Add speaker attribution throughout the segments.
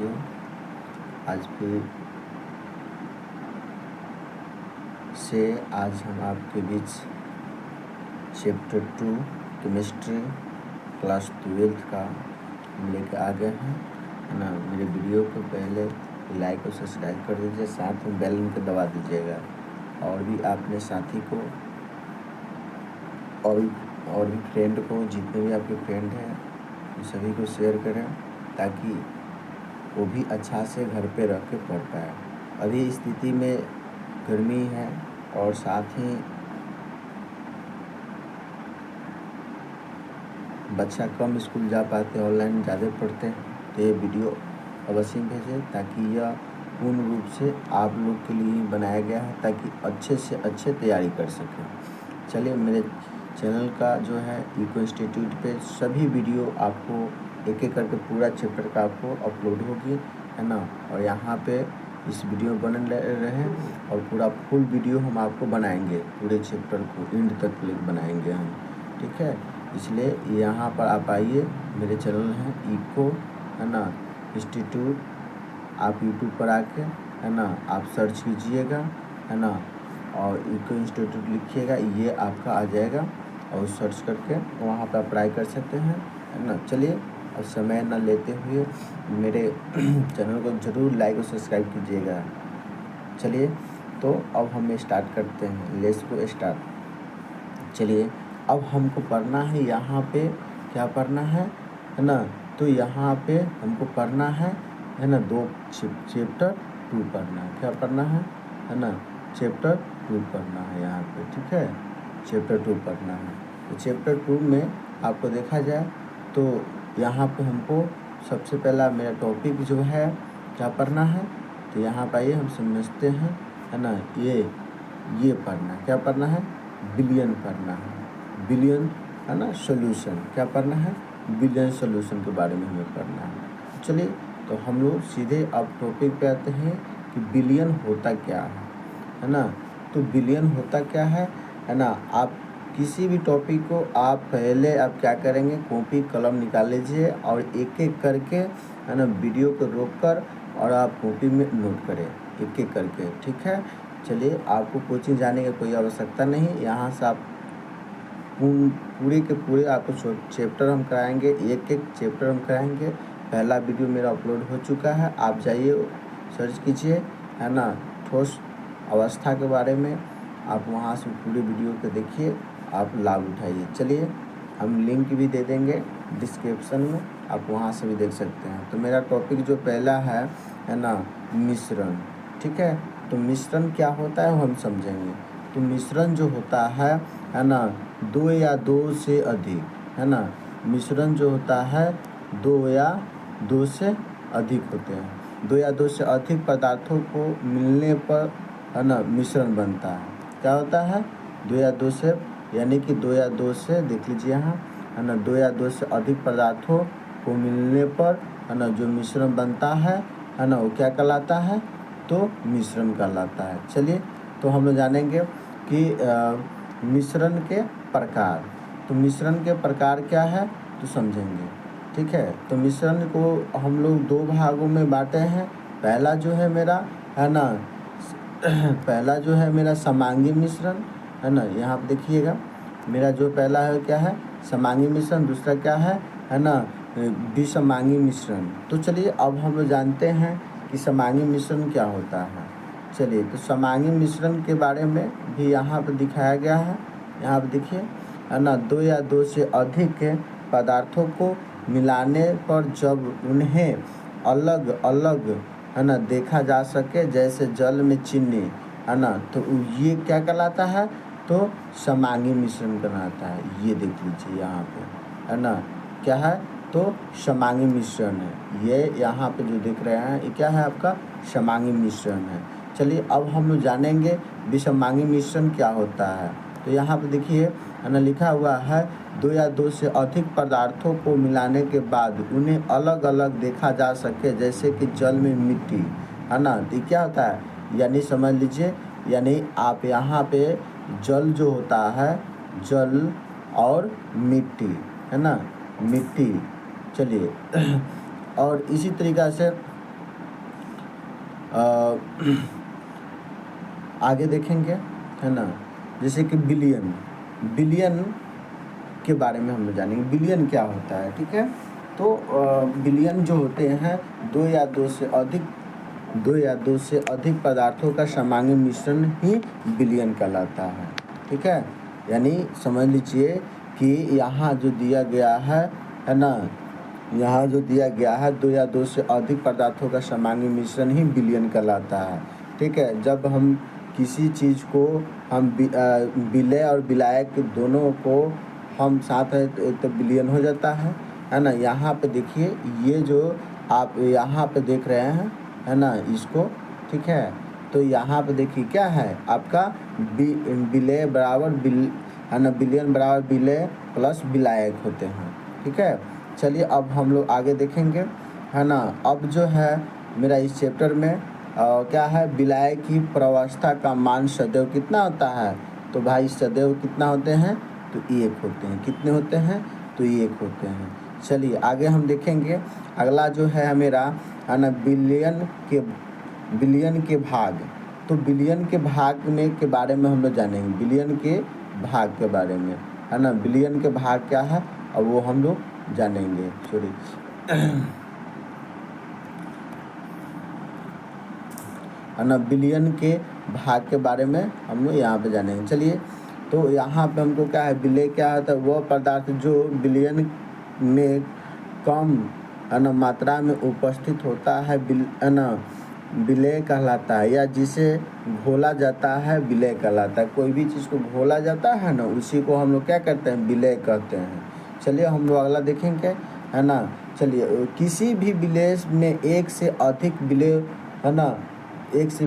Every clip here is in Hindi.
Speaker 1: साथियों, आज फिर से आज हम आपके बीच चैप्टर 2 केमिस्ट्री क्लास 12 का लेकर आ गए हैं, है ना। मेरे वीडियो को पहले लाइक और सब्सक्राइब कर दीजिए, साथ में बेल को दबा दीजिएगा और भी अपने साथी को और भी फ्रेंड को, जितने भी आपके फ्रेंड हैं सभी को शेयर करें ताकि वो भी अच्छा से घर पे रह के पढ़ पाए। अभी स्थिति में गर्मी है और साथ ही बच्चा कम स्कूल जा पाते, ऑनलाइन ज़्यादा पढ़ते हैं, तो ये वीडियो अवश्य भेजें ताकि यह पूर्ण रूप से आप लोग के लिए ही बनाया गया है ताकि अच्छे से अच्छे तैयारी कर सकें। चलिए, मेरे चैनल का जो है इको इंस्टीट्यूट पे सभी वीडियो आपको एक एक करके पूरा चैप्टर का आपको अपलोड होगी, है ना। और यहाँ पे इस वीडियो बन रहे और पूरा फुल वीडियो हम आपको बनाएंगे, पूरे चैप्टर को एंड तक बनाएंगे हम, ठीक है। इसलिए यहाँ पर आप आइए, मेरे चैनल हैं इको, है ना, इंस्टीट्यूट। आप यूट्यूब पर आके, है ना, आप सर्च कीजिएगा, है ना, और इको इंस्टीट्यूट लिखिएगा, ये आपका आ जाएगा और सर्च करके वहाँ पर अप्लाई कर सकते हैं, है ना। चलिए, अब समय ना लेते हुए मेरे चैनल को ज़रूर लाइक और सब्सक्राइब कीजिएगा। चलिए, तो अब हम स्टार्ट करते हैं, लेट्स गो स्टार्ट। चलिए, अब हमको पढ़ना है, यहाँ पे क्या पढ़ना है ना। तो यहाँ पे हमको पढ़ना है ना, चैप्टर 2 पढ़ना है। क्या पढ़ना है ना, चैप्टर 2 पढ़ना है यहाँ पे, ठीक है। चैप्टर 2 पढ़ना है। तो चैप्टर 2 में आपको देखा जाए तो यहाँ पे हमको सबसे पहला मेरा टॉपिक जो है क्या पढ़ना है, तो यहाँ पर आइए हम समझते हैं, है ना। ये पढ़ना है, क्या पढ़ना है, बिलियन पढ़ना है, बिलियन, है ना, सॉल्यूशन। क्या पढ़ना है, बिलियन सॉल्यूशन के बारे में हमें पढ़ना है। चलिए, तो हम लोग सीधे अब टॉपिक पे आते हैं कि बिलियन होता क्या है ना। तो बिलियन होता क्या है ना। आप किसी भी टॉपिक को आप पहले आप क्या करेंगे, कॉपी कलम निकाल लीजिए और एक एक करके, है ना, वीडियो को रोककर और आप कॉपी में नोट करें एक एक करके, ठीक है। चलिए, आपको कोचिंग जाने की कोई आवश्यकता नहीं, यहाँ से आप पूरे के पूरे आपको चैप्टर हम कराएंगे, एक एक चैप्टर हम कराएंगे। पहला वीडियो मेरा अपलोड हो चुका है, आप जाइए सर्च कीजिए, है ना, ठोस अवस्था के बारे में। आप वहाँ से पूरे वीडियो को देखिए, आप लाभ उठाइए। चलिए, हम लिंक भी दे देंगे डिस्क्रिप्शन में, आप वहाँ से भी देख सकते हैं। तो मेरा टॉपिक जो पहला है ना, मिश्रण, ठीक है। तो मिश्रण क्या होता है हम समझेंगे। तो मिश्रण जो होता है ना, 2 या 2 से अधिक, है ना, मिश्रण जो होता है 2 या 2 से अधिक होते हैं। 2 या 2 से अधिक पदार्थों को मिलने पर, है ना, मिश्रण बनता है। क्या होता है, 2 या 2 से, यानी कि 2 या 2 से, देख लीजिए यहाँ, है ना, 2 या 2 से अधिक पदार्थों को मिलने पर, है ना, जो मिश्रण बनता है ना, वो क्या कहलाता है, तो मिश्रण कहलाता है। चलिए, तो हम लोग जानेंगे कि मिश्रण के प्रकार। तो मिश्रण के प्रकार क्या है तो समझेंगे, ठीक है। तो मिश्रण को हम लोग 2 भागों में बांटे हैं। पहला जो है मेरा, है ना, पहला जो है मेरा समांगी मिश्रण, है ना। यहाँ पे देखिएगा, मेरा जो पहला है क्या है, समांगी मिश्रण। दूसरा क्या है ना, विसमांगी मिश्रण। तो चलिए, अब हम लोग जानते हैं कि समांगी मिश्रण क्या होता है। चलिए, तो समांगी मिश्रण के बारे में भी यहाँ पर दिखाया गया है। यहाँ पर देखिए, है ना, 2 या 2 से अधिक पदार्थों को मिलाने पर जब उन्हें अलग अलग, है ना, देखा जा सके, जैसे जल में चीनी, है ना, तो ये क्या कहलाता है, तो समांगी मिश्रण कहलाता है। ये देख लीजिए यहाँ पे, है ना, क्या है, तो समांगी मिश्रण है। ये यहाँ पे जो देख रहे हैं ये क्या है, आपका समांगी मिश्रण है। चलिए, अब हम लोग जानेंगे विसमांगी मिश्रण क्या होता है। तो यहाँ पे देखिए, है ना, लिखा हुआ है 2 या 2 से अधिक पदार्थों को मिलाने के बाद उन्हें अलग अलग देखा जा सके, जैसे कि जल में मिट्टी, है ना। तो क्या होता है, यानी समझ लीजिए, यानी आप यहाँ पे जल जो होता है, जल और मिट्टी, है ना, मिट्टी। चलिए, और इसी तरीक़ा से आगे देखेंगे, है ना, जैसे कि बिलियन, बिलियन के बारे में हम लोग जानेंगे बिलियन क्या होता है। ठीक है, तो बिलियन जो होते हैं दो या दो से अधिक पदार्थों का समांगी मिश्रण ही बिलियन कहलाता है। ठीक है, यानी समझ लीजिए कि यहाँ जो दिया गया है ना, यहाँ जो दिया गया है दो या दो से अधिक पदार्थों का समांगी मिश्रण ही बिलियन कहलाता है। ठीक है, जब हम किसी चीज़ को हम विलय और विलायक दोनों को हम साथ है तो बिलियन हो जाता है ना। यहाँ पे देखिए ये जो आप यहाँ पे देख रहे हैं, है ना, इसको, ठीक है, तो यहाँ पे देखिए क्या है आपका विलय बराबर है ना, बिलियन बराबर विलय प्लस विलायक होते हैं। ठीक है, चलिए अब हम लोग आगे देखेंगे, है ना। अब जो है मेरा इस चैप्टर में क्या है, विलायक की प्रावस्था का मान सदैव कितना होता है, तो भाई सदैव कितना होते हैं, तो 1 होते हैं। कितने होते हैं, तो 1 होते हैं। चलिए आगे हम देखेंगे, अगला जो है मेरा, है ना, बिलियन के भाग, तो बिलियन के भाग में के बारे में हम लोग जानेंगे, बिलियन के भाग के बारे में, है ना, बिलियन के भाग क्या है अब वो हम लोग जानेंगे। सॉरी है ना, बिलियन के भाग के बारे में हम लोग यहाँ पे जानेंगे। चलिए, तो यहाँ पे हमको क्या है, विलय क्या होता है, वह पदार्थ जो बिलियन में कम, है ना, मात्रा में उपस्थित होता है, है ना, विलय कहलाता है, या जिसे घोला जाता है विलय कहलाता है। कोई भी चीज़ को घोला जाता है ना, उसी को हम लोग क्या करते हैं, विलय कहते हैं। चलिए हम लोग अगला देखेंगे, है ना। चलिए, किसी भी विलय में एक से अधिक विलय, है ना, एक से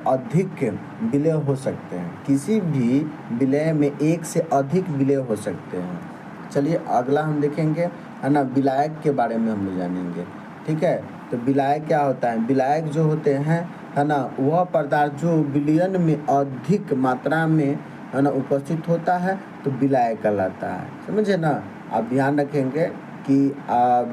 Speaker 1: अधिक विलय हो सकते हैं। किसी भी विलय में एक से अधिक विलय हो सकते हैं। चलिए अगला हम देखेंगे, है ना, विलायक के बारे में हम लोग जानेंगे। ठीक है, तो विलायक क्या होता है, विलायक जो होते हैं, है ना, वह पदार्थ जो बिलियन में अधिक मात्रा में, है ना, उपस्थित होता है तो विलायक कहलाता है। समझे ना, आप ध्यान रखेंगे कि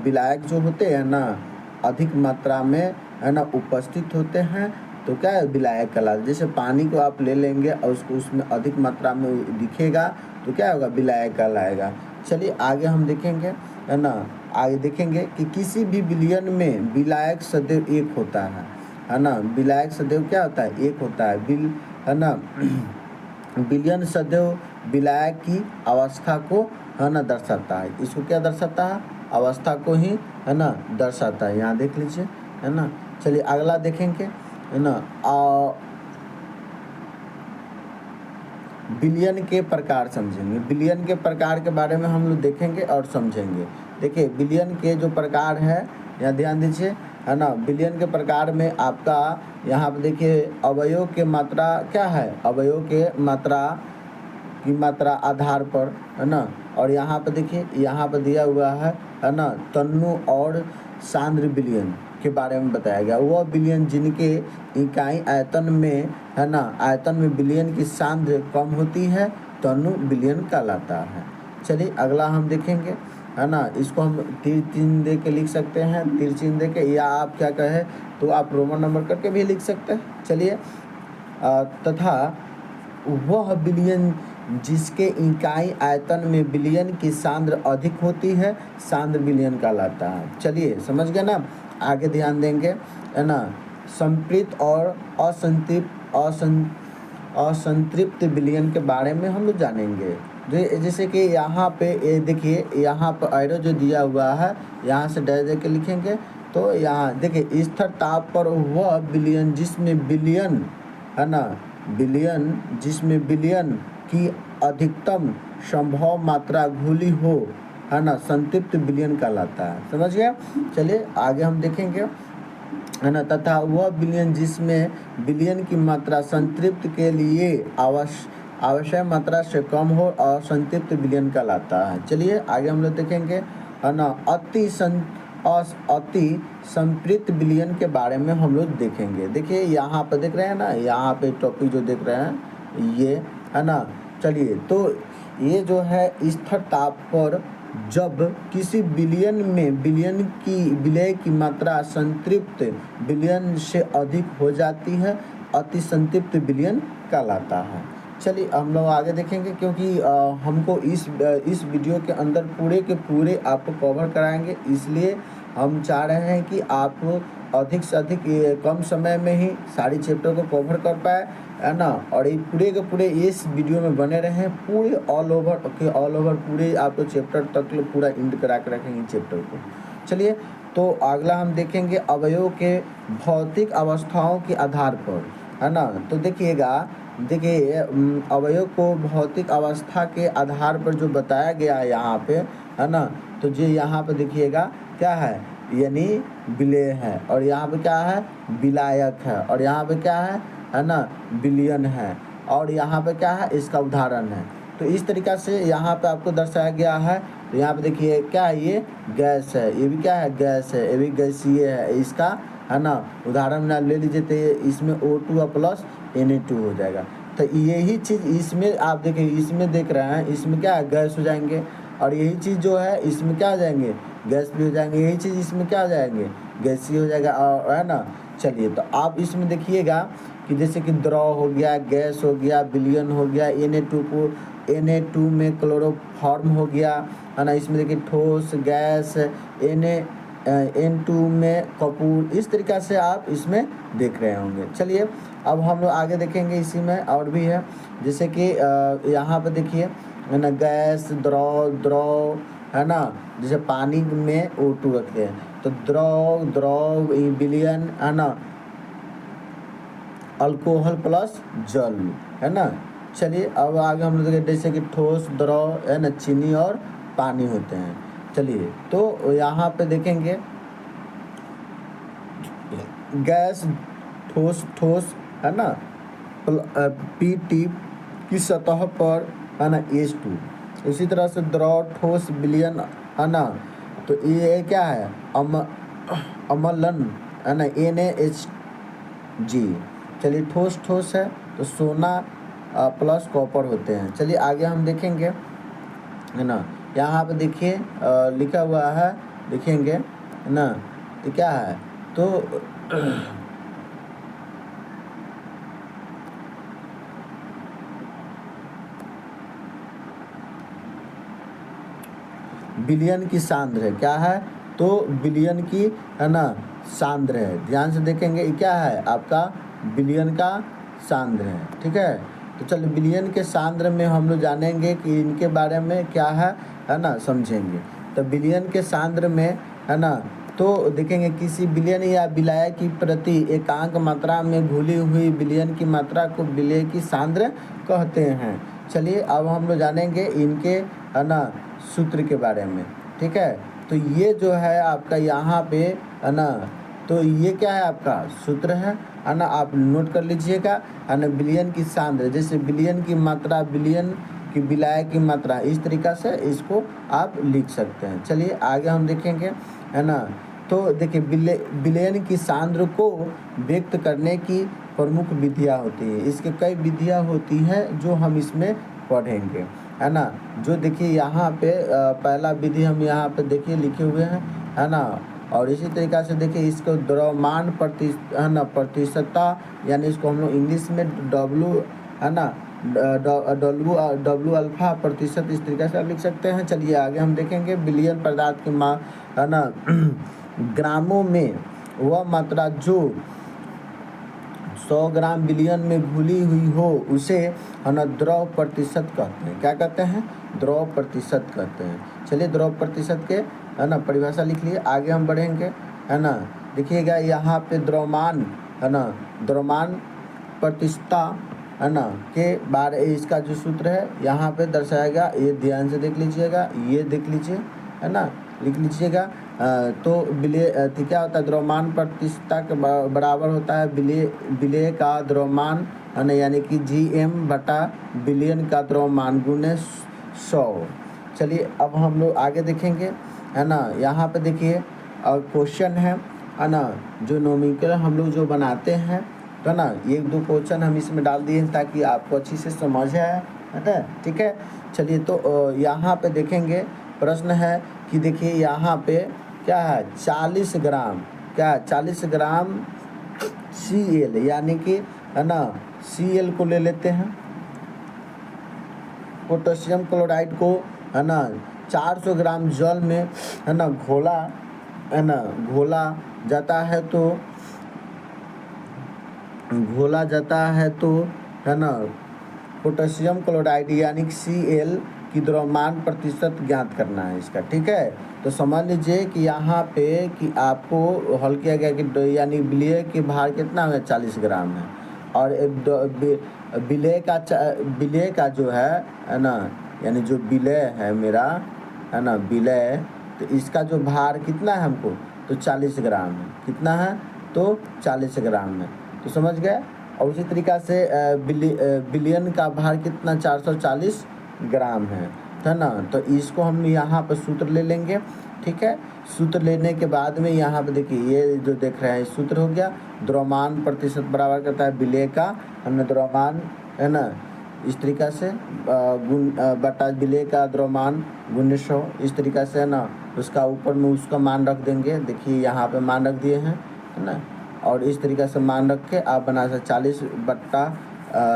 Speaker 1: विलायक जो होते हैं ना, अधिक मात्रा में, है ना, उपस्थित होते हैं तो क्या है, विलायक कहलाता है। जैसे पानी को आप ले लेंगे और उसको उसमें अधिक मात्रा में दिखेगा तो क्या होगा, विलायक कहलाएगा। चलिए आगे हम देखेंगे, है ना, आगे देखेंगे कि किसी भी बिलियन में विलायक सदैव 1 होता है ना, विलायक सदैव क्या होता है, 1 होता है, है ना। बिलियन सदैव विलायक की अवस्था को, है ना, दर्शाता है। इसको क्या दर्शाता है, अवस्था को ही, है ना, दर्शाता है। यहाँ देख लीजिए, है ना। चलिए अगला देखेंगे, है ना, बिलियन के प्रकार समझेंगे। बिलियन के प्रकार के बारे में हम लोग देखेंगे और समझेंगे। देखिए बिलियन के जो प्रकार है, यहाँ ध्यान दीजिए, है ना, बिलियन के प्रकार में आपका यहाँ पे देखिए अवयव के मात्रा क्या है, अवयव के मात्रा की मात्रा आधार पर, है ना, और यहाँ पे देखिए यहाँ पे दिया हुआ है ना, तन्नु और सांद्र बिलियन के बारे में बताया गया। वह बिलियन जिनके इकाई आयतन में, है ना, आयतन में बिलियन की सांद्र कम होती है तन्नु बिलियन कहलाता है। चलिए अगला हम देखेंगे, है ना, इसको हम तीर चिन्ह दे के लिख सकते हैं, तीर चिन्ह दे के, या आप क्या कहें तो आप रोमन नंबर करके भी लिख सकते हैं। चलिए तथा वह बिलियन जिसके इकाई आयतन में बिलियन की सांद्र अधिक होती है सांद्र बिलियन कहलाता है। चलिए समझ गए ना, आगे ध्यान देंगे, है ना। संतृप्त और असंतृप्त बिलियन के बारे में हम लोग जानेंगे। जैसे कि यहाँ पे ये देखिए, यहाँ पर एरो जो दिया हुआ है, यहाँ से डैश दे के लिखेंगे तो यहाँ देखिए स्थिर ताप पर वह बिलियन जिसमें बिलियन, है ना, बिलियन जिसमें बिलियन की अधिकतम संभव मात्रा घुली हो, है ना, संतृप्त बिलियन कहलाता है। समझ गया। चलिए आगे हम देखेंगे, है ना, तथा वह बिलियन जिसमें बिलियन की मात्रा संतृप्त के लिए आवश्यक मात्रा से कम हो और संतृप्त बिलियन कहलाता है। चलिए आगे हम लोग देखेंगे, है ना, अति संतृप्त बिलियन के बारे में हम लोग देखेंगे। देखिए यहाँ पर देख रहे हैं ना, यहाँ पे टॉपिक जो देख रहे हैं ये, है ना। चलिए तो ये जो है स्थिर ताप पर जब किसी बिलियन में विलय की मात्रा संतृप्त बिलियन से अधिक हो जाती है, अति संतृप्त बिलियन कहलाता है। चलिए हम लोग आगे देखेंगे, क्योंकि हमको इस वीडियो के अंदर पूरे के पूरे आपको कवर कराएंगे, इसलिए हम चाह रहे हैं कि आप अधिक से अधिक कम समय में ही सारी चैप्टर को कवर कर पाए, है ना। और ये पूरे के पूरे इस वीडियो में बने रहें, पूरे ऑल ओवर पूरे आपको चैप्टर तक पूरा इंड करा के रखेंगे चैप्टर को। चलिए तो अगला हम देखेंगे अवयव के भौतिक अवस्थाओं के आधार पर, है ना। तो देखिए अवयव को भौतिक अवस्था के आधार पर जो बताया गया है यहाँ पे, है ना। तो जो यहाँ पे देखिएगा क्या है, यानी विलेय है, और यहाँ पे क्या है, विलायक है, और यहाँ पे क्या है ना, विलियन है, और यहाँ पे क्या है, इसका उदाहरण है। तो इस तरीक़ा से यहाँ पे आपको दर्शाया गया है। तो यहाँ पे देखिए क्या है, ये गैस है, ये भी क्या है, गैस है, ये भी गैसीय है, इसका है ना उदाहरण ना ले लीजिए, तो इसमें O2 प्लस Na2 हो जाएगा। तो यही चीज़ इसमें आप देखिए, इसमें देख रहे हैं, इसमें क्या है, गैस हो जाएंगे, और यही चीज़ जो है इसमें क्या आ जाएंगे, गैस भी हो जाएंगे, यही चीज़ इसमें क्या आ जाएंगे, गैसीय हो जाएगा, और है ना। चलिए तो आप इसमें देखिएगा कि जैसे कि द्रव हो गया, गैस हो गया, विलयन हो गया, Na2 में क्लोरोफॉर्म हो गया, है ना। इसमें देखिए ठोस, गैस, N2 में कपूर, इस तरीक़ा से आप इसमें देख रहे होंगे। चलिए अब हम लोग आगे देखेंगे, इसी में और भी है, जैसे कि यहाँ पे देखिए, है ना, गैस, द्रव, है ना। जैसे पानी में O2 रखते हैं, तो द्रव विलयन, है ना, अल्कोहल प्लस जल, है ना। चलिए अब आगे हम लोग देखें, जैसे कि ठोस, द्रव, है ना, चीनी और पानी होते हैं। चलिए तो यहाँ पे देखेंगे गैस, ठोस, है ना, Pt की सतह पर, है ना, H2। इसी तरह से द्रव, ठोस, विलयन, है ना, तो ये क्या है, अम्लन, है ना, NaHG। चलिए ठोस है तो सोना प्लस कॉपर होते हैं। चलिए आगे हम देखेंगे, है ना। यहाँ पे देखिए लिखा हुआ है, देखेंगे, है ना, तो क्या है, तो विलयन की सांद्र है, क्या है, तो विलयन की, है ना, सांद्र है। ध्यान से देखेंगे, ये क्या है, आपका विलयन का सांद्र है, ठीक है। तो चलिए विलयन के सांद्र में हम लोग जानेंगे कि इनके बारे में क्या है ना, समझेंगे। तो विलयन के सांद्र में, है ना, तो देखेंगे किसी विलयन या विलाय की प्रति एकांक मात्रा में घुली हुई विलयन की मात्रा को विलेय की सांद्र कहते हैं। चलिए अब हम लोग जानेंगे इनके, है ना, सूत्र के बारे में, ठीक है। तो ये जो है आपका यहाँ पे, है ना, तो ये क्या है, आपका सूत्र है ना, आप नोट कर लीजिएगा, है ना। विलयन की सांद्र, जैसे विलयन की मात्रा, विलयन की विलाय की मात्रा, इस तरीक़ा से इसको आप लिख सकते हैं। चलिए आगे हम देखेंगे, है ना। तो देखिए विलयन की सांद्र को व्यक्त करने की प्रमुख विधियाँ होती है, इसके कई विधियाँ होती हैं जो हम इसमें पढ़ेंगे, है ना। जो देखिए यहाँ पे पहला विधि हम यहाँ पे देखिए लिखे हुए हैं, है ना। और इसी तरीक़ा से देखिए इसको द्रव्यमान है ना, प्रतिशतता, यानी इसको हम लोग इंग्लिश में W, है ना, W अल्फा प्रतिशत, इस तरीक़े से आप लिख सकते हैं। चलिए आगे हम देखेंगे विलयन पदार्थ की है ना, ग्रामों में वह मात्रा जो 100 ग्राम विलयन में घुली हुई हो उसे, है ना, द्रव प्रतिशत कहते हैं। क्या कहते हैं, द्रव प्रतिशत कहते हैं। चलिए द्रव प्रतिशत के, है ना, परिभाषा लिख लिए, आगे हम बढ़ेंगे, है ना। देखिएगा यहाँ पे द्रव्यमान, है ना, द्रव्यमान प्रतिशतता, है ना, के बारे इसका जो सूत्र है यहाँ पे दर्शाया गया, ये ध्यान से देख लीजिएगा, ये देख लीजिए, है ना, लिख लीजिएगा। तो क्या होता है, द्रव्यमान प्रतिशतता के बराबर होता है विलेय का द्रव्यमान, है ना, यानी कि Gm बटा विलयन का द्रव्यमान गुने 100। चलिए अब हम लोग आगे देखेंगे, है ना। यहाँ पे देखिए क्वेश्चन है ना, जो नोमेनक्लेचर हम लोग जो बनाते हैं, है ना, 1-2 क्वेश्चन हम इसमें डाल दिए ताकि आपको अच्छी से समझ है ना, ठीक है। चलिए तो यहाँ पे देखेंगे प्रश्न है कि देखिए यहाँ पे क्या है 40 ग्राम, क्या 40 ग्राम Cl, यानी कि है ना Cl को ले लेते हैं, पोटेशियम क्लोराइड को है ना 400 ग्राम जल में है ना घोला जाता है, तो है ना पोटेशियम क्लोराइड यानी कि Cl की द्रव्यमान प्रतिशत ज्ञात करना है इसका। ठीक है, तो समझ लीजिए कि यहाँ पे कि आपको हल किया गया कि यानी विलय की भार कितना है 40 ग्राम है, और विलय का जो है ना यानी जो विलय है मेरा है ना विलय, तो इसका जो भार कितना है हमको, तो 40 ग्राम है। कितना है, तो 40 ग्राम है, तो समझ गए। और उसी तरीक़ा से विलयन का भार कितना 440 ग्राम है ना। तो इसको हम यहाँ पर सूत्र ले लेंगे। ठीक है, सूत्र लेने के बाद में यहाँ पे देखिए ये जो देख रहे हैं सूत्र हो गया, द्रव्यमान प्रतिशत बराबर करता है विलय का हमने द्रव्यमान है ना, इस तरीक़ा से गुण बटा विलय का द्रव्यमान गुणे 100, इस तरीक़ा से है ना। उसका ऊपर में उसका मान रख देंगे, देखिए यहाँ पे मान रख दिए हैं है ना, और इस तरीक़ा से मान रख के आप बना सकते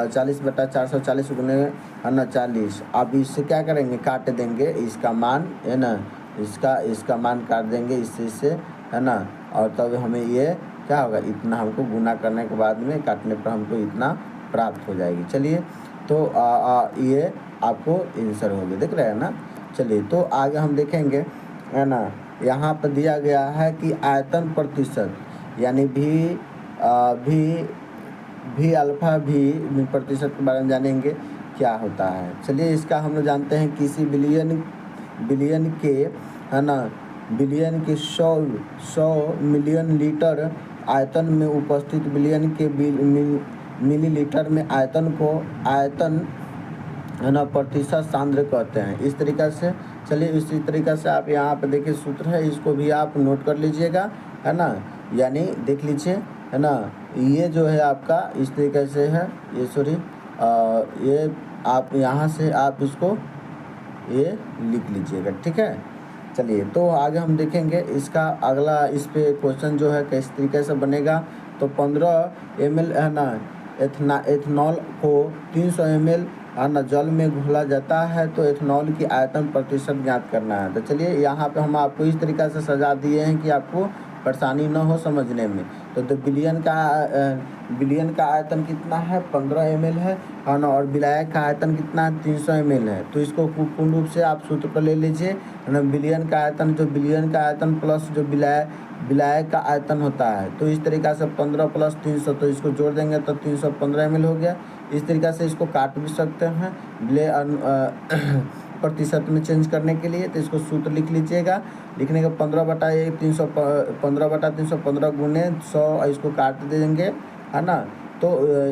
Speaker 1: 40 बटा 440 गुने है ना 40। अब इससे क्या करेंगे, काट देंगे इसका मान है ना, इसका मान काट देंगे इससे है ना, और तब हमें ये क्या होगा, इतना हमको गुना करने के बाद में काटने पर हमको इतना प्राप्त हो जाएगी। चलिए, तो ये आपको आंसर हो गया, देख रहे हैं ना। चलिए, तो आगे हम देखेंगे है ना, यहाँ पर दिया गया है कि आयतन प्रतिशत यानी भी अल्फा भी प्रतिशत के बारे में जानेंगे क्या होता है। चलिए, इसका हम लोग जानते हैं किसी बिलियन के है ना बिलियन के 100 मिलियन लीटर आयतन में उपस्थित बिलियन के मिलीलीटर में आयतन है ना प्रतिशत सांद्र कहते हैं, इस तरीक़ा से। चलिए, इसी तरीक़ा से आप यहाँ पर देखिए सूत्र है, इसको भी आप नोट कर लीजिएगा है ना, यानी देख लीजिए है ना। ये जो है आपका इस तरीके से है, ये आप यहाँ से आप इसको ये लिख लीजिएगा। ठीक है, चलिए, तो आगे हम देखेंगे इसका अगला इस पे क्वेश्चन जो है किस तरीके से बनेगा। तो 15 ml है ना एथनॉल को 300 ml है ना जल में घोला जाता है, तो एथनॉल की आयतन प्रतिशत ज्ञात करना है। तो चलिए, यहाँ पे हम आपको इस तरीक़ा से सजा दिए हैं कि आपको परेशानी न हो समझने में। तो बिलियन का आयतन कितना है 15 ml है ना, और विलायक का आयतन कितना है 300 ml है। तो इसको पूर्ण रूप से आप सूत्र पर ले लीजिए है ना, बिलियन का आयतन प्लस जो विलायक का आयतन होता है, तो इस तरीक़ा से 15 + 300, तो इसको जोड़ देंगे तो 315 ml हो गया। इस तरीक़ा से इसको काट भी सकते हैं प्रतिशत में चेंज करने के लिए। तो इसको सूत्र लिख लीजिएगा, लिखने के 15 बटा 315 गुने 100, इसको काट देंगे है ना। तो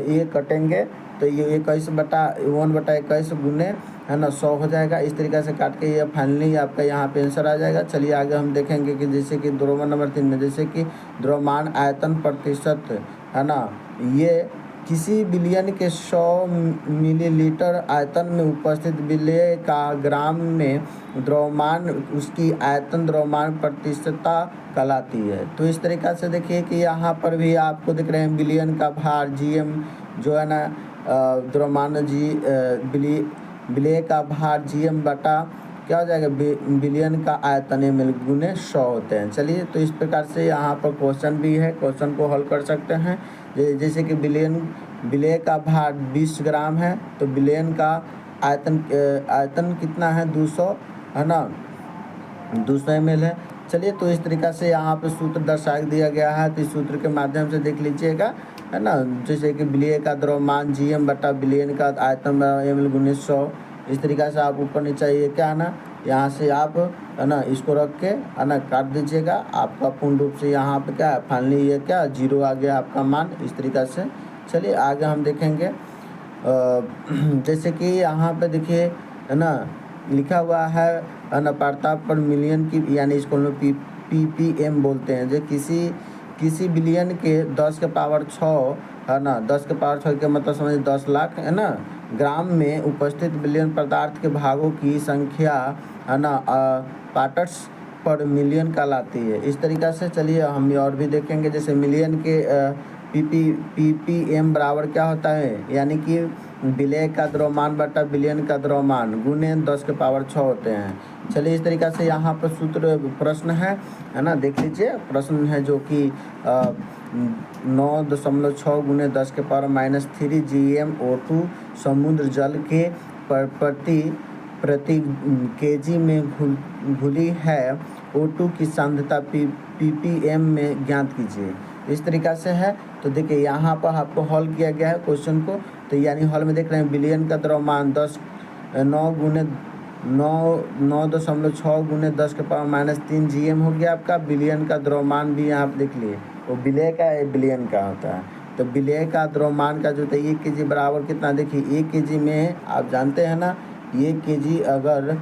Speaker 1: ये कटेंगे तो ये 1/21 गुने है ना 100 हो जाएगा। इस तरीक़े से काट के ये फाइनली आपका यहाँ पे आंसर आ जाएगा। चलिए, आगे हम देखेंगे कि जैसे कि द्रव्यमान नंबर 3 में जैसे कि द्रव्यमान आयतन प्रतिशत है ना, ये किसी बिलियन के 100 मिलीलीटर आयतन में उपस्थित विलय का ग्राम में द्रव्यमान उसकी आयतन द्रव्यमान प्रतिशतता कहलाती है। तो इस तरीक़ा से देखिए कि यहाँ पर भी आपको दिख रहे हैं बिलियन का भार GM जो है ना द्रव्यमान विलय का भार GM बटा क्या हो जाएगा बिलियन का आयतन ml गुने 100 होते हैं। चलिए, तो इस प्रकार से यहाँ पर क्वेश्चन भी है, क्वेश्चन को हल कर सकते हैं। जैसे कि विलय का भार 20 ग्राम है, तो विलयन का आयतन कितना है 200 है ना 200 ml है। चलिए, तो इस तरीक़ा से यहाँ पर सूत्र दर्शा दिया गया है, तो इस सूत्र के माध्यम से देख लीजिएगा है ना। जैसे कि विलय का द्रव्यमान GM बटा विलयन का आयतन ml गुने 100, इस तरीक़ा से आप ऊपर नीचे ये क्या है ना, यहाँ से आप है ना इसको रख के है ना काट दीजिएगा। आपका पूर्ण रूप से यहाँ पे क्या है फाइनली ये क्या 0 आ गया आपका मान, इस तरीक़ा से। चलिए, आगे हम देखेंगे जैसे कि यहाँ पे देखिए है ना लिखा हुआ है ना प्रताप पर मिलियन की, यानी इसको हम लोग ppm बोलते हैं। जो किसी बिलियन के 10 के पावर 6 है ना, 10 के पावर 6 के मतलब समझिए 10 लाख है ना, ग्राम में उपस्थित बिलियन पदार्थ के भागों की संख्या है ना पार्ट्स पर मिलियन कहलाती है। इस तरीक़ा से चलिए हम और भी देखेंगे, जैसे मिलियन के ppm बराबर क्या होता है, यानी कि विलय का द्रव्यमान बटा बिलियन का द्रव्यमान गुने 10⁻6 होते हैं। चलिए इस तरीक़ा से यहाँ पर सूत्र प्रश्न है ना, देख लीजिए। प्रश्न है जो कि 9.6 गुने 10⁻³ GmO2 समुद्र जल के प्रति kg में घुली है O2 की सांद्रता ppm में ज्ञात कीजिए। इस तरीक़ा से है। तो देखिए यहाँ पर आपको हल किया गया है क्वेश्चन को। तो यानी हल में देख रहे हैं बिलियन का द्रव्यमान 9.6 गुने 10⁻³ GM हो गया आपका। बिलियन का द्रव्यमान भी यहाँ आप देख लिए, वो विलय का बिलियन का होता है। तो विलय का द्रव्यमान का जो था 1 kg बराबर कितना, देखिए 1 kg में आप जानते हैं ना, 1 kg अगर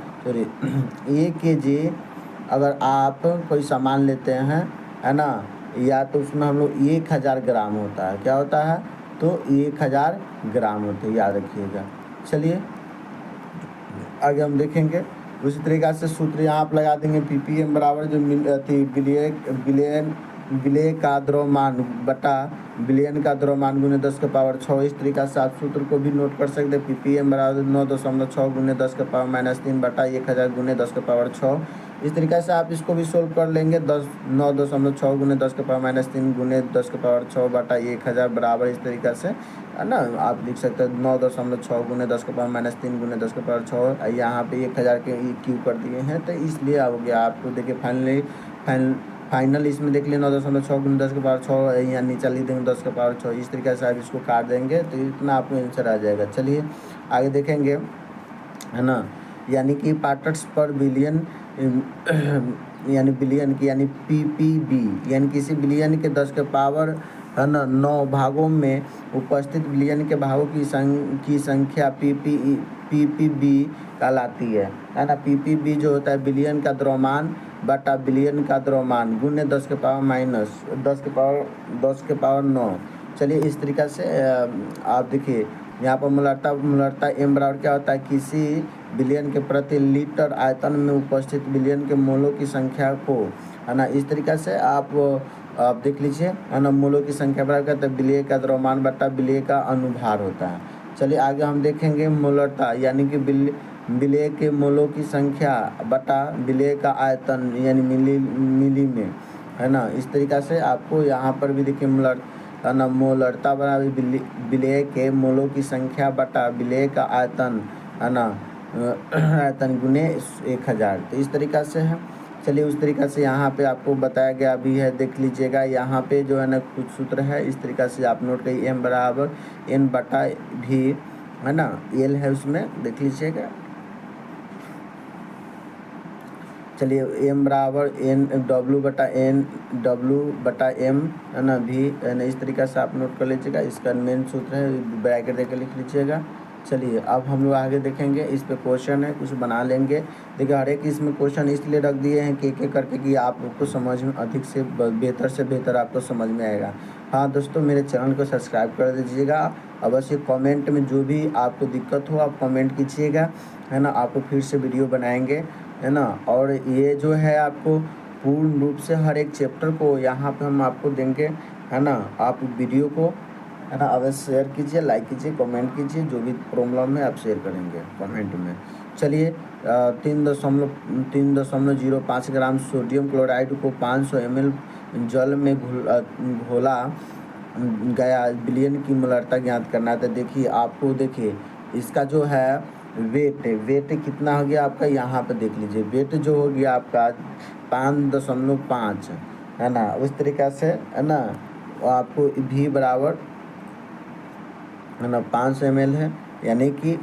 Speaker 1: 1 kg अगर आप कोई सामान लेते हैं है ना, या तो उसमें हम लोग 1000 ग्राम होता है। क्या होता है, तो 1000 ग्राम होते हैं, याद रखिएगा। चलिए आगे हम देखेंगे। उसी तरीक़ा से सूत्र यहाँ आप लगा देंगे ppm बराबर जो विलय का द्रव्यमान बटा बिलियन का द्रव्यमान गुने 10⁻6। इस तरीक़ा से आप सूत्र को भी नोट कर सकते हैं। ppm बराबर 9.6 गुने 10⁻³ बटा 1000 गुने 10⁻6। इस तरीक़े से आप इसको भी सोल्व कर लेंगे। 9.6 गुने 10⁻³ गुने 10⁻6 बटा 1000 बराबर इस तरीक़ा से है ना आप लिख सकते हैं 9.6 गुने 10⁻³ गुने 10⁻6। यहाँ पे 1000 के क्यू कर दिए हैं, तो इसलिए हो गया। आपको देखिए फाइनल इसमें देख लिए 9.6 गुने 10⁻6, यहाँ नीचे लिख देंगे 10⁻6। इस तरीक़े से आप इसको काट देंगे तो इतना आपको आंसर आ जाएगा। चलिए आगे देखेंगे है ना, यानी कि पार्ट्स पर बिलियन यानी बिलियन की यानी ppb, यानी किसी बिलियन के 10 के पावर है ना 9 भागों में उपस्थित बिलियन के भागों की संख्या ppb कहलाती है ना। ppb जो होता है बिलियन का द्रव्यमान बटा बिलियन का द्रव्यमान गुने 10 के पावर 9। चलिए इस तरीक़ा से आप देखिए यहाँ पर मोलरता m बराबर क्या होता है, किसी बिलियन के प्रति लीटर आयतन में उपस्थित बिलियन के मोलों की संख्या को है ना। इस तरीक़ा से आप देख लीजिए है ना, मोलों की संख्या बराबर क्या होता है, विलय का द्रव्यमान बटा विलय का अनुभार होता है। चलिए आगे हम देखेंगे मोलरता, यानी कि विलय के मोलों की संख्या बटा विलय का आयतन यानी मिली में है ना। इस तरीक़ा से आपको यहाँ पर भी देखिए मोलरता बराबर विलय के मोलों की संख्या बटा विलय का आयतन है ना, आयतन गुने 1000। तो इस तरीक़ा से है। चलिए उस तरीक़ा से यहाँ पे आपको बताया गया भी है, देख लीजिएगा। यहाँ पे जो है ना कुछ सूत्र है, इस तरीक़ा से आप नोट करिए। m बराबर n बटा भी है ना, l है उसमें, देख लीजिएगा। चलिए m बराबर w बटा m है ना, भी है ना। इस तरीक़ा से आप नोट कर लीजिएगा। इसका मेन सूत्र है, ब्रैकेट देकर लिख लीजिएगा। चलिए अब हम लोग आगे देखेंगे। इस पे क्वेश्चन है, कुछ बना लेंगे। देखिए हर एक इसमें क्वेश्चन इसलिए रख दिए हैं कि एक करके कि आपको समझ में अधिक से बेहतर आपको समझ में आएगा। हाँ दोस्तों, मेरे चैनल को सब्सक्राइब कर दीजिएगा। अवश्य कमेंट में जो भी आपको दिक्कत हो आप कमेंट कीजिएगा है ना, आपको फिर से वीडियो बनाएंगे है ना। और ये जो है आपको पूर्ण रूप से हर एक चैप्टर को यहाँ पे हम आपको देंगे है ना। आप वीडियो को है ना अवश्य शेयर कीजिए, लाइक कीजिए, कमेंट कीजिए। जो भी प्रॉब्लम है आप शेयर करेंगे कमेंट में। चलिए 3.05 ग्राम सोडियम क्लोराइड को 500 ml जल में घोला गया बिलियन की मोलरता ज्ञात करना था। देखिए आपको देखिए इसका जो है वेट कितना हो गया आपका, यहाँ पे देख लीजिए। वेट जो हो गया आपका 5.5 है ना। उस तरीक़ा से है ना आपको भी बराबर है ना 500 ml है, यानी कि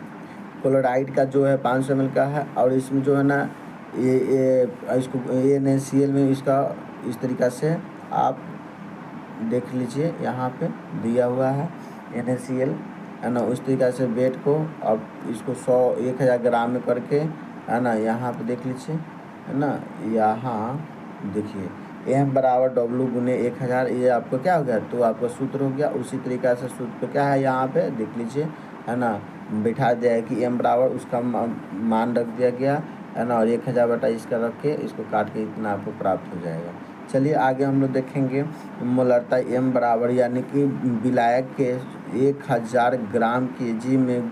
Speaker 1: क्लोराइड का जो है 500 ml का है। और इसमें जो है ना ये इसको NaCl में इसका इस तरीक़ा से आप देख लीजिए, यहाँ पे दिया हुआ है NaCl है ना। उस तरीक़ा से वेट को अब इसको 1000 ग्राम में करके है ना, यहाँ पे देख लीजिए है ना। यहाँ देखिए m बराबर w गुने 1000, ये आपको क्या हो गया, तो आपका सूत्र हो गया। उसी तरीक़ा से सूत्र पे क्या है यहाँ पे देख लीजिए है ना, बैठा दिया है कि m बराबर उसका मान रख दिया गया है ना, और 1000 बटा इसका रख के इसको काट के इतना आपको प्राप्त हो जाएगा। चलिए आगे हम लोग देखेंगे मोलरता m बराबर यानी कि विलायक के 1000 ग्राम केजी में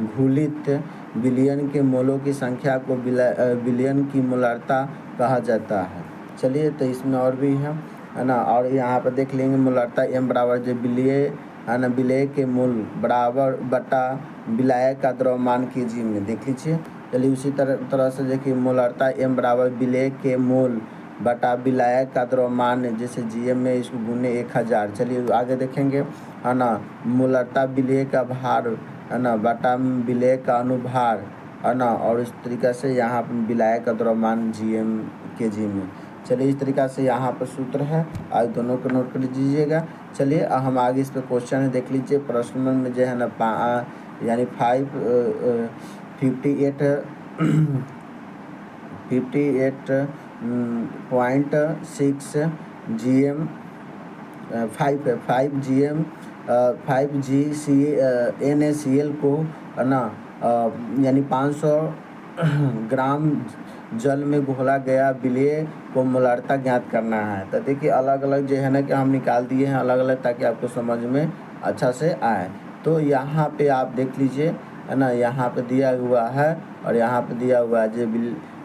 Speaker 1: घुलित विलयन के मोलों की संख्या को विलयन की मोलरता कहा जाता है। चलिए तो इसमें और भी है ना, और यहाँ पर देख लेंगे मोलरता m बराबर जो विलय है ना, विलय के मोल बराबर बटा विलायक का द्रव्यमान केजी में देख लीजिए। चलिए उसी तरह से देखिए मोलरता m बराबर विलय के मोल बटा विलायक का द्रव्यमान जैसे GM में इसको गुने 1000। चलिए आगे देखेंगे है ना, मोलरता विलय का भार है ना बटा विलय का अनुभार है ना, और इस तरीक़ा से यहाँ पर विलायक का द्रव्यमान GM kg में। चलिए इस तरीक़ा से यहाँ पर सूत्र है, आज दोनों को नोट कर लीजिएगा। चलिए हम आगे इस पर क्वेश्चन है देख लीजिए। प्रश्न में जो है ना यानी 58.6 GM 5 GM 5 GCNaCl को है ना यानी 500 ग्राम जल में घोला गया विलय को मोलरता ज्ञात करना है। तो देखिए अलग अलग जो है ना कि हम निकाल दिए हैं अलग अलग, ताकि आपको समझ में अच्छा से आए। तो यहाँ पे आप देख लीजिए है ना, यहाँ पे दिया हुआ है और यहाँ पे दिया हुआ है जो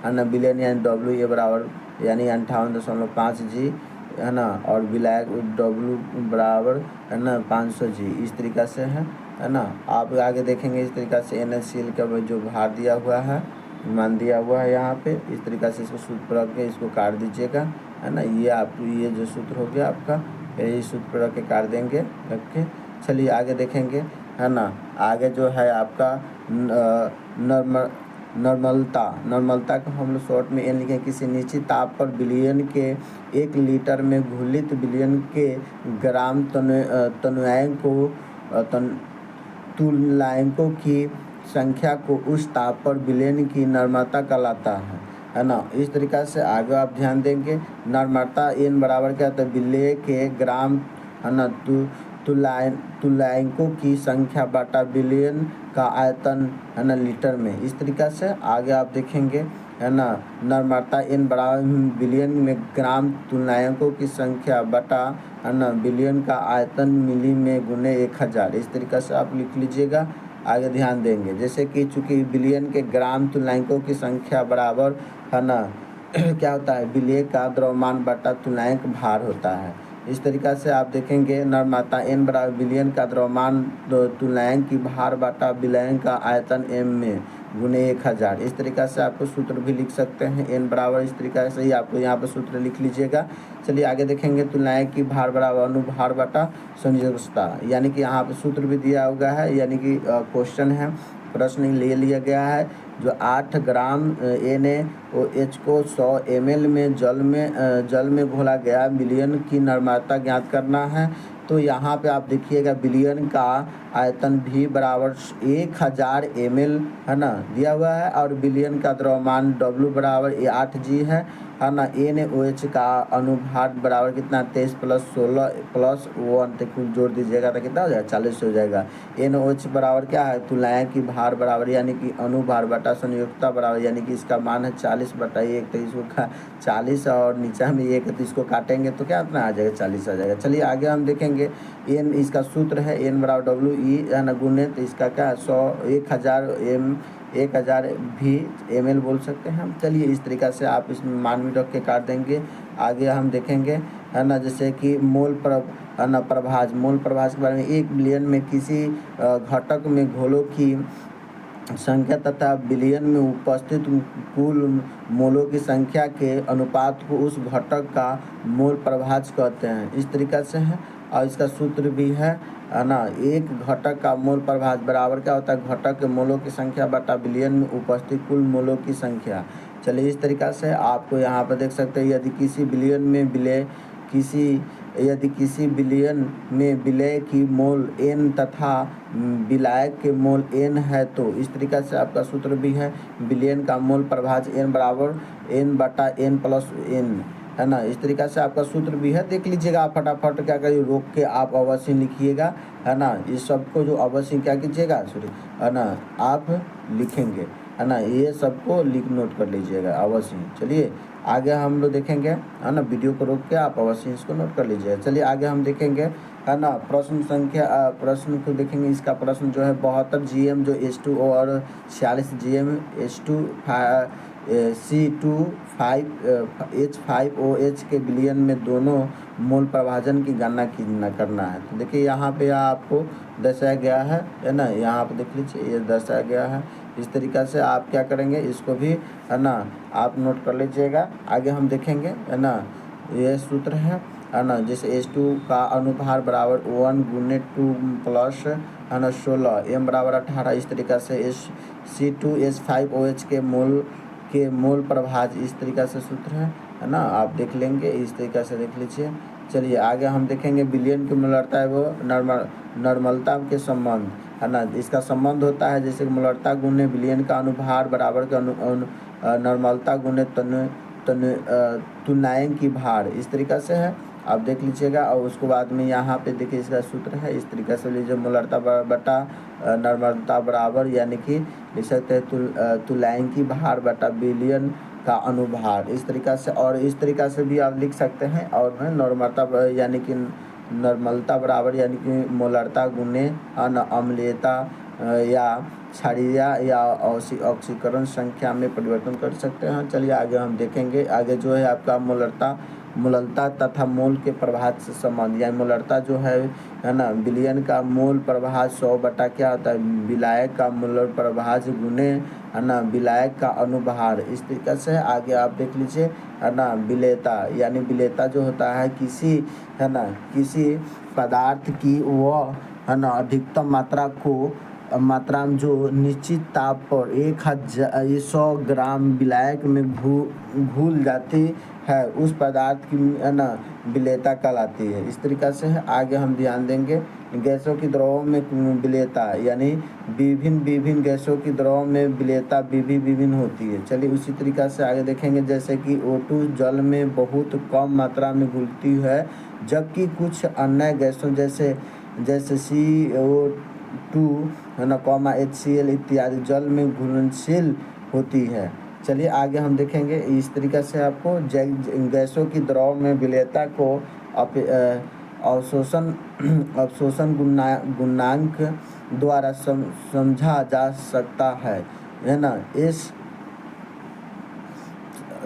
Speaker 1: है ना विलयन यानी WA बराबर यानी 58.5 G है ना, और विलायक W बराबर है ना 500 G, इस तरीक़ा से है ना। आप आगे देखेंगे इस तरीक़ा से NaCl का जो भार दिया हुआ है, मान दिया हुआ है यहाँ पे, इस तरीक़ा से इसको सूत्र रख के इसको काट दीजिएगा है ना। ये जो सूत्र हो गया आपका, यही सूत्र रख के काट देंगे रख के। चलिए आगे देखेंगे है ना, आगे जो है आपका नॉर्मलता को हम लोग शॉर्ट में लिखे, किसी निश्चित ताप पर विलयन के 1 लीटर में घुलित विलयन के ग्राम तुलनायकों की संख्या को उस ताप पर विलयन की नॉर्मलता कहलाता है ना। इस तरीक़ा से आगे आप ध्यान देंगे नॉर्मलता n बराबर क्या होता है, विलय के ग्राम है ना तुलनायकों की संख्या बटा विलयन का आयतन है ना लीटर में। इस तरीक़ा से आगे आप देखेंगे है ना, नॉर्मलता n बराबर विलयन में ग्राम तुलनायकों की संख्या बटा है ना विलयन का आयतन मिली में गुने 1000। इस तरीक़ा से आप लिख लीजिएगा। आगे ध्यान देंगे जैसे कि चूँकि विलयन के ग्राम तुलनायकों की संख्या बराबर है ना क्या होता है, विलय का द्रव्यमान बटा तुलनायक भार होता है। इस तरीक़ा से आप देखेंगे नॉर्मलता n बराबर विलयन का द्रव्यमान तुलनायक की भार बटा विलयन का आयतन m में गुने 1000। इस तरीक़ा से आपको सूत्र भी लिख सकते हैं n बराबर, इस तरीक़ा से ही आपको यहाँ पर सूत्र लिख लीजिएगा। चलिए आगे देखेंगे तुलनायक की भार बराबर अनुभार बटा संयोजकता, यानी कि यहाँ पर सूत्र भी दिया हुआ है, यानी कि क्वेश्चन है, प्रश्न ले लिया गया है जो 8 ग्राम NaOH को 100 ml में जल में घोला गया विलयन की नॉर्मलता ज्ञात करना है। तो यहाँ पे आप देखिएगा विलयन का आयतन भी बराबर 1000 ml है ना दिया हुआ है, और विलयन का द्रव्यमान W बराबर 8 G है ना। NaOH का अनुभार बराबर कितना 23 + 16 + 1 तक कुल जोड़ दीजिएगा तो कितना हो जाएगा 40 हो जाएगा। NaOH बराबर क्या है, तुलनायक की भार बराबर यानी कि अनुभार बटा संयोजकता बराबर, यानी कि इसका मान है 40/1, तो इसको 40 और नीचे में 1 तो इसको काटेंगे तो क्या इतना आ जाएगा 40 आ जाएगा। चलिए आगे हम देखेंगे n इसका सूत्र है n बराबर WE है ना गुने, तो इसका क्या 1000 भी ml बोल सकते हैं हम। चलिए इस तरीक़ा से आप इसमें मान भी रख के काट देंगे। आगे हम देखेंगे है ना जैसे कि मोल प्रभाज के बारे में, 1 विलयन में किसी घटक में घोलों की संख्या तथा विलयन में उपस्थित कुल मोलों की संख्या के अनुपात को उस घटक का मोल प्रभाज कहते हैं। इस तरीक़ा से है, और इसका सूत्र भी है ना, एक घटक का मोल प्रभाज बराबर क्या होता है, घटक के मोलों की संख्या बटा विलयन में उपस्थित कुल मोलों की संख्या। चलिए इस तरीक़ा से आपको यहाँ पर देख सकते हैं यदि किसी विलयन में विलय की मोल n तथा विलायक के मोल n है, तो इस तरीक़ा से आपका सूत्र भी है विलयन का मोल प्रभाज n बराबर n बटा n + n है ना। इस तरीक़ा से आपका सूत्र भी है, देख लीजिएगा आप फटाफट क्या करिए रोक के आप अवश्य लिखिएगा है ना, इस सबको जो अवश्य क्या कीजिएगा, सॉरी, है ना, आप लिखेंगे, है ना, ये सबको नोट कर लीजिएगा अवश्य। चलिए आगे हम लोग देखेंगे, है ना, वीडियो को रोक के आप अवश्य इसको नोट कर लीजिएगा। चलिए आगे हम देखेंगे, है ना, प्रश्न को देखेंगे। इसका प्रश्न जो है 72 GM जो H2O और 46 GM H2 C2H5OH के विलयन में दोनों मोल प्रभाजन की गणना करना है। तो देखिए यहाँ पे आपको दर्शाया गया है ना, यहाँ पे देख लीजिए ये दर्शाया गया है। इस तरीक़ा से आप क्या करेंगे, इसको भी, है ना, आप नोट कर लीजिएगा। आगे हम देखेंगे, है ना, ये सूत्र है ना, जैसे H2 का अनुभार बराबर 1 गुने 2 प्लस, है ना, 16 M बराबर 18। इस तरीक़ा से C2H5OH के मोल प्रभाज, इस तरीक़ा से सूत्र है ना, आप देख लेंगे, इस तरीक़ा से देख लीजिए। चलिए आगे हम देखेंगे विलयन की मोलरता है वो नॉर्मलता के संबंध, है ना, इसका संबंध होता है जैसे मोलरता गुने विलयन का अनुभार बराबर के नॉर्मलता गुने तुलनांक की भार, इस तरीक़ा से है, आप देख लीजिएगा। और उसके बाद में यहाँ पे देखिए इसका सूत्र है, इस तरीक़ा से लीजिए, मोलरता बटा नॉर्मलता बराबर, यानी कि लिख सकते हैं तुलनांक की भार बटा विलयन का अनुभार, इस तरीक़ा से। और इस तरीक़ा से भी आप लिख सकते हैं। और नॉर्मलता यानी कि नॉर्मलता बराबर यानी कि मोलरता गुने अम्लीयता या क्षारीय या ऑक्सीकरण संख्या में परिवर्तन कर सकते हैं। चलिए आगे हम देखेंगे। आगे जो है आपका मोलरता तथा मोल के प्रभाज से संबंध, यानी मोलरता जो है ना, विलयन का मोल प्रभाज 100 बटा क्या होता है, विलायक का मोल प्रभाज गुने, है ना, विलायक का अनुभार, इस तरीक़े से। आगे आप देख लीजिए, है ना, विलेयता, यानी विलेयता जो होता है किसी, है ना, किसी पदार्थ की वह, है ना, अधिकतम मात्रा में जो निश्चित ताप पर 100 ग्राम विलायक में घुल जाती है, उस पदार्थ की, है ना, विलेयता कहलाती है। इस तरीक़ा से है। आगे हम ध्यान देंगे गैसों की द्रवों में विलेयता, यानी विभिन्न गैसों की द्रवों में विलेयता विभिन्न होती है। चलिए उसी तरीक़ा से आगे देखेंगे, जैसे कि O2 जल में बहुत कम मात्रा में घुलती है, जबकि कुछ अन्य गैसों जैसे CO2, है ना, HCl इत्यादि जल में घुलनशील होती है। चलिए आगे हम देखेंगे। इस तरीक़ा से आपको गैसों की द्रव में विलेयता को अवशोषण गुणांक द्वारा समझा जा सकता है ना। इस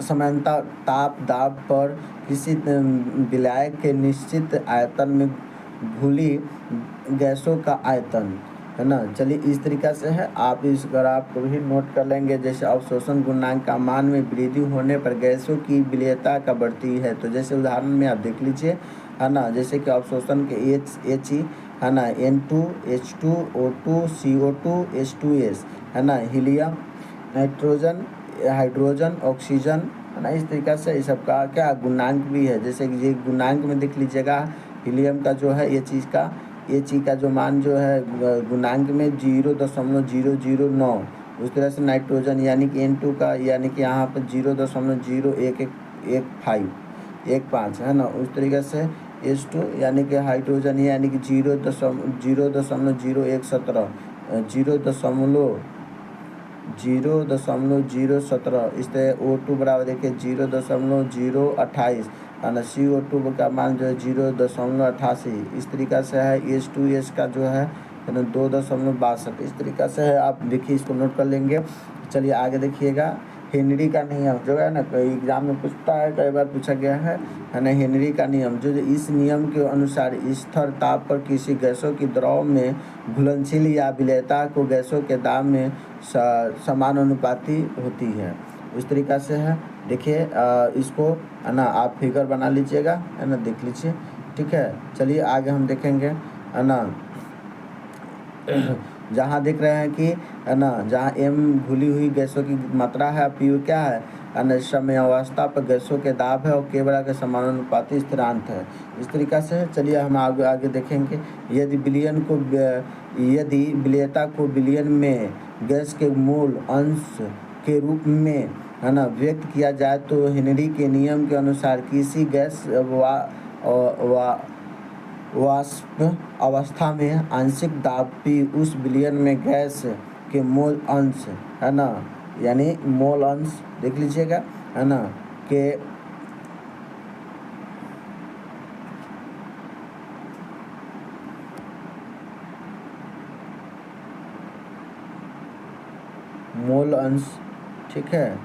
Speaker 1: सामान्यतः ताप दाब पर किसी विलायक के निश्चित आयतन में घुली गैसों का आयतन, है ना। चलिए इस तरीक़ा से है। आप इस ग्राफ को भी नोट कर लेंगे। जैसे अवशोषण गुणांक का मान में वृद्धि होने पर गैसों की विलेयता का बढ़ती है। तो जैसे उदाहरण में आप देख लीजिए, है ना, जैसे कि अवशोषण के He, है ना, N2 H2 O2 CO2 H2S, है ना, हीलियम हाइड्रोजन ऑक्सीजन, है ना। इस तरीक़ा से इस सब का क्या गुणांक भी है। जैसे कि ये गुणांक में देख लीजिएगा, हीलियम का जो है ये चीज़ का जो मान जो है गुणांक में 0.009, उस तरह से नाइट्रोजन यानी कि N2 का, यानी कि यहाँ पर 0.01115, है ना। उस तरीक़े से H2 यानी कि हाइड्रोजन यानी कि 0.00117, 0.017। इस तरह O2 बराबर देखिए 0.028, है ना। CO2 का मान जो है 0.88। इस तरीक़ा से है। H2S का जो है ना 2.62। इस तरीक़ा से है। आप देखिए, इसको नोट कर लेंगे। चलिए आगे देखिएगा, हेनरी का नियम जो है ना, कई एग्जाम में पूछता है, कई बार पूछा गया है ना, हेनरी का नियम जो इस नियम के अनुसार स्थिर ताप पर किसी गैसों की द्रव में घुलनशील या विलेयता को गैसों के दाब में समानुपाती होती है। इस तरीक़ा से है। देखिए इसको, है ना, आप फिगर बना लीजिएगा, है ना, देख लीजिए, ठीक है। चलिए आगे हम देखेंगे, है ना, जहाँ देख रहे हैं कि, है ना, जहाँ M घुली हुई गैसों की मात्रा है, P क्या है, समयावस्था पर गैसों के दाब है, और K बराबर के समानुपाती स्थिरांक है। इस तरीक़ा से है। चलिए हम आगे देखेंगे। यदि विलेयता को विलयन में गैस के मोल अंश के रूप में, है ना, व्यक्त किया जाए, तो हेनरी के नियम के अनुसार किसी गैस वाष्प अवस्था में आंशिक दाब P उस विलयन में गैस के मोल अंश, है ना, यानी मोल अंश देख लीजिएगा, है ना, के मोल अंश, ठीक है,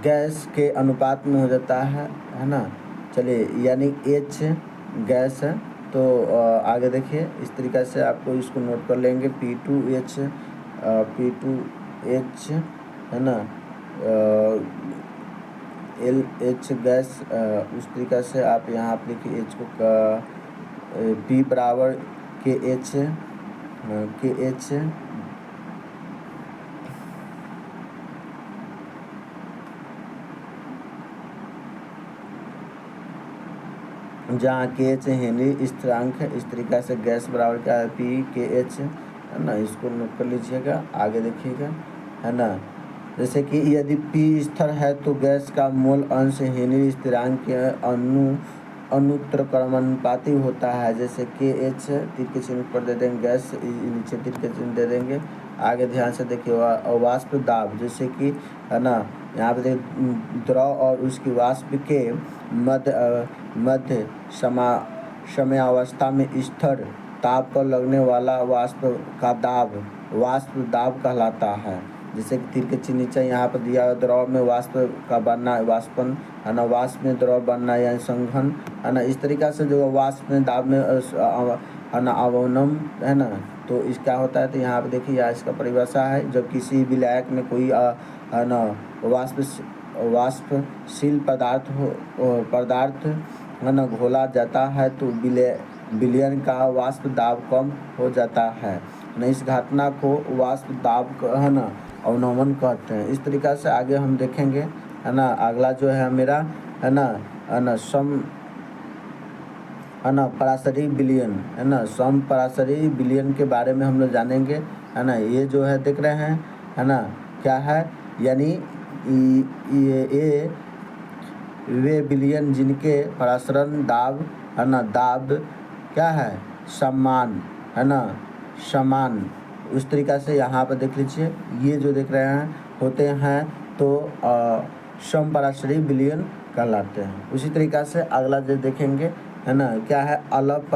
Speaker 1: गैस के अनुपात में हो जाता है ना। चलिए, यानी H गैस है, तो आगे देखिए इस तरीक़ा से आपको इसको नोट कर लेंगे। P2H है ना, LH गैस, उस तरीक़ा से आप यहाँ पर देखिए H को P बराबर KH जहाँ KH हेनरी स्थिरांक है। इस तरीक़ा से गैस बराबर क्या है, PKH, है ना, इसको नोट कर लीजिएगा। आगे देखिएगा, है ना, जैसे कि यदि P स्थिर है तो गैस का मोल अंश हेनरी स्थिरांक के अनुत्रक्रमानुपाती होता है। जैसे KH तीर के चिन्ह पर दे देंगे, गैस नीचे तीर के चिन्ह दे देंगे। आगे ध्यान से देखिए, वाष्प दाब, जैसे कि, है ना, यहाँ पे द्रव और उसकी वाष्प के मध्य समयावस्था में स्थिर ताप पर लगने वाला वाष्प का दाब वाष्प दाब कहलाता है। जैसे कि तीर के चिन्ह नीचे यहाँ पर दिया, द्रव में वाष्प का बनना, वाष्पन, है ना, वाष्प में द्रव बनना यानी संघन, है ना। इस तरीक़ा से जो वाष्प में दाब में, है ना, अवनम, है ना, तो इसका होता है। तो यहाँ पे देखिए इसका परिभाषा है, जब किसी विलायक में कोई, है ना, वाष्पशील पदार्थ, है ना, घोला जाता है तो विलयन का वाष्प दाब कम हो जाता है ना। इस घटना को वाष्प दाब, है ना, अवनमन कहते हैं। इस तरीक़ा से आगे हम देखेंगे, है ना। अगला जो है मेरा, है ना, पराशरी विलयन, है ना, समपराशरी विलयन के बारे में हम लोग जानेंगे, है ना। ये जो है देख रहे हैं, है ना, क्या है, यानी ये वे विलयन जिनके परासरण दाब, है ना, दाब क्या है, समान, है ना, समान। उस तरीक़ा से यहाँ पर देख लीजिए, ये जो देख रहे हैं होते हैं तो समपराशरी विलयन कहलाते हैं। उसी तरीक़ा से अगला जो देखेंगे, है ना, क्या है, अलप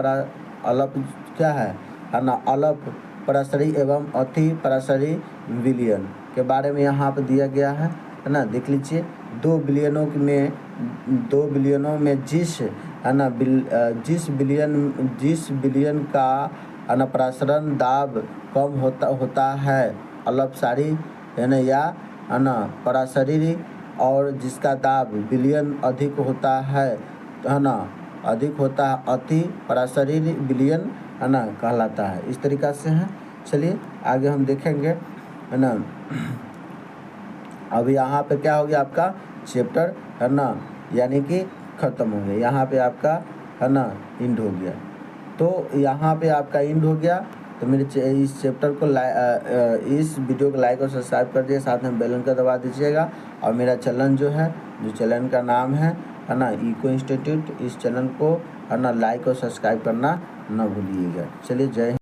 Speaker 1: क्या है ना, अलप पराशरी एवं अति पराशरी विलयन के बारे में यहाँ पर दिया गया है ना। देख लीजिए, दो विलयनों में जिस, है ना, जिस विलयन का, है ना, परासरण दाब कम होता है अलपसारी, है ना, या, है ना, पराशरी, और जिसका दाब विलयन अधिक होता है, है ना, अधिक होता है अति पराशरी विलयन, है ना, कहलाता है। इस तरीक़ा से है। चलिए आगे हम देखेंगे, है ना। अब यहाँ पे क्या हो गया आपका चैप्टर, है ना, यानी कि ख़त्म हो गया। यहाँ पे आपका, है ना, इंड हो गया। तो यहाँ पे आपका इंड हो गया। तो मेरे इस चैप्टर को इस वीडियो को लाइक और सब्सक्राइब कर दिए, साथ में बेल आइकन दबा दीजिएगा। और मेरा चैनल जो है, जो चैनल का नाम है ना, इको इंस्टीट्यूट, इस चैनल को, है ना, लाइक और सब्सक्राइब करना ना भूलिएगा। चलिए, जय हिंद।